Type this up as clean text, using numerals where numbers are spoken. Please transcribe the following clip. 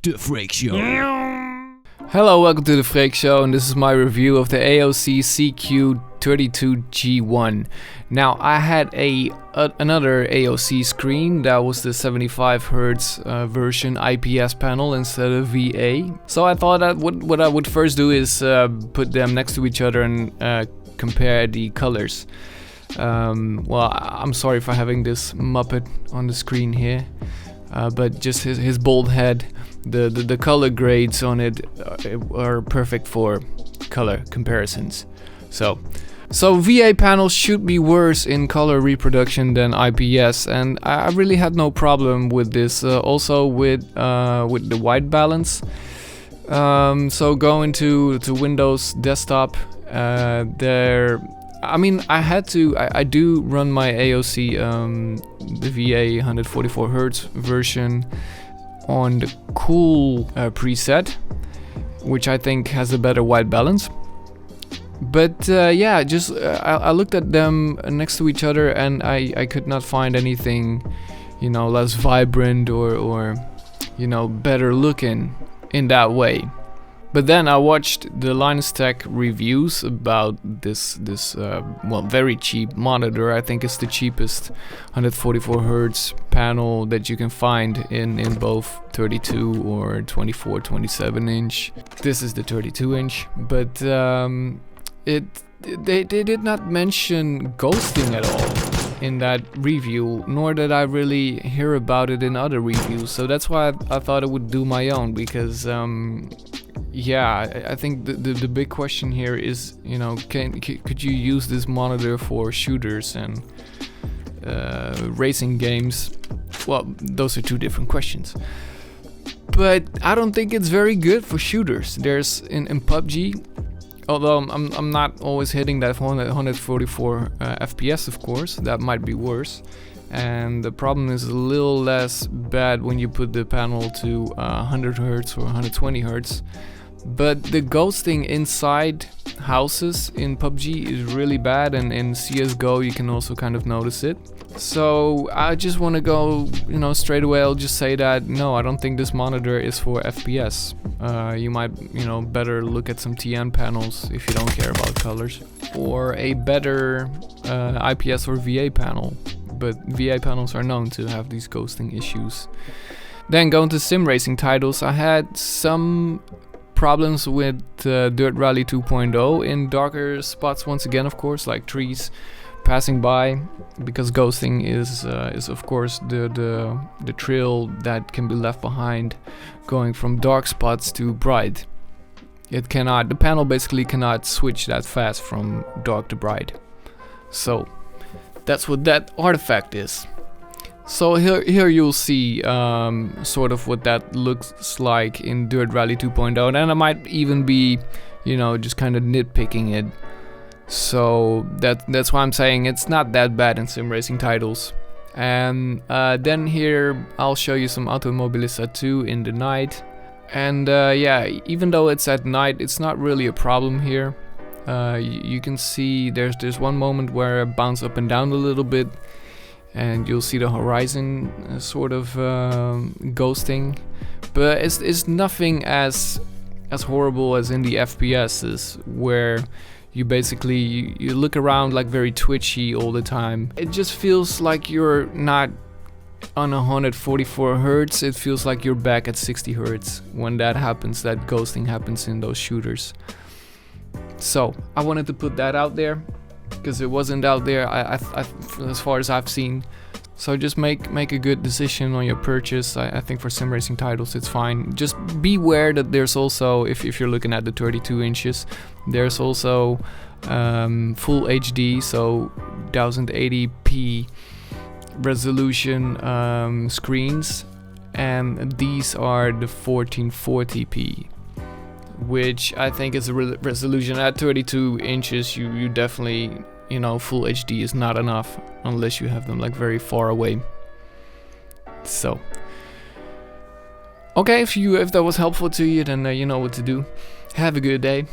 The Freak Show. Hello, welcome to The Freak Show, and this is my review of the AOC CQ32G1. Now, I had another AOC screen that was the 75Hz version IPS panel instead of VA. So I thought that what I would first do is put them next to each other and compare the colors. Well, I'm sorry for having this Muppet on the screen here, but just his bald head. The color grades on it are perfect for color comparisons. So VA panels should be worse in color reproduction than IPS, and I really had no problem with this. Also with the white balance. So going to Windows desktop, I do run my AOC the VA 144Hz version on the cool preset, which I think has a better white balance. But I looked at them next to each other and I could not find anything, less vibrant or better looking in that way. But then I watched the Linus Tech reviews about this very cheap monitor. I think it's the cheapest 144Hz panel that you can find in both 32 or 24, 27 inch. This is the 32 inch, but they did not mention ghosting at all in that review, nor did I really hear about it in other reviews. So that's why I thought I would do my own, because I think the big question here is, could you use this monitor for shooters and racing games? Well, those are two different questions. But I don't think it's very good for shooters. There's in PUBG, although I'm not always hitting that 144 FPS, of course, that might be worse. And the problem is a little less bad when you put the panel to 100 Hz or 120 Hz. But the ghosting inside houses in PUBG is really bad, and in CSGO you can also kind of notice it. So I just want to go, straight away I'll just say that no, I don't think this monitor is for FPS. You might, better look at some TN panels if you don't care about colors, or a better IPS or VA panel. But VA panels are known to have these ghosting issues. Then going to sim racing titles, I had some problems with Dirt Rally 2.0 in darker spots once again, of course, like trees passing by, because ghosting is of course the trail that can be left behind going from dark spots to bright. The panel basically cannot switch that fast from dark to bright. So that's what that artifact is. So here you'll see sort of what that looks like in Dirt Rally 2.0, and I might even be, just kind of nitpicking it. So that's why I'm saying it's not that bad in sim racing titles. And then here I'll show you some Automobilista 2 in the night. And even though it's at night, it's not really a problem here. You can see there's one moment where I bounce up and down a little bit, and you'll see the horizon sort of ghosting, but it's nothing as horrible as in the FPSs, where you basically you look around like very twitchy all the time. It just feels like you're not on 144 Hz. It feels like you're back at 60 Hz when that happens, that ghosting happens in those shooters. So I wanted to put that out there, because it wasn't out there as far as I've seen. So just make a good decision on your purchase. I think for sim racing titles it's fine. Just beware that there's also, if you're looking at the 32 inches, there's also full HD, so 1080p resolution screens, and these are the 1440p, which I think is a resolution. At 32 inches you definitely, full HD is not enough unless you have them like very far away. So okay, if that was helpful to you, then you know what to do. Have a good day.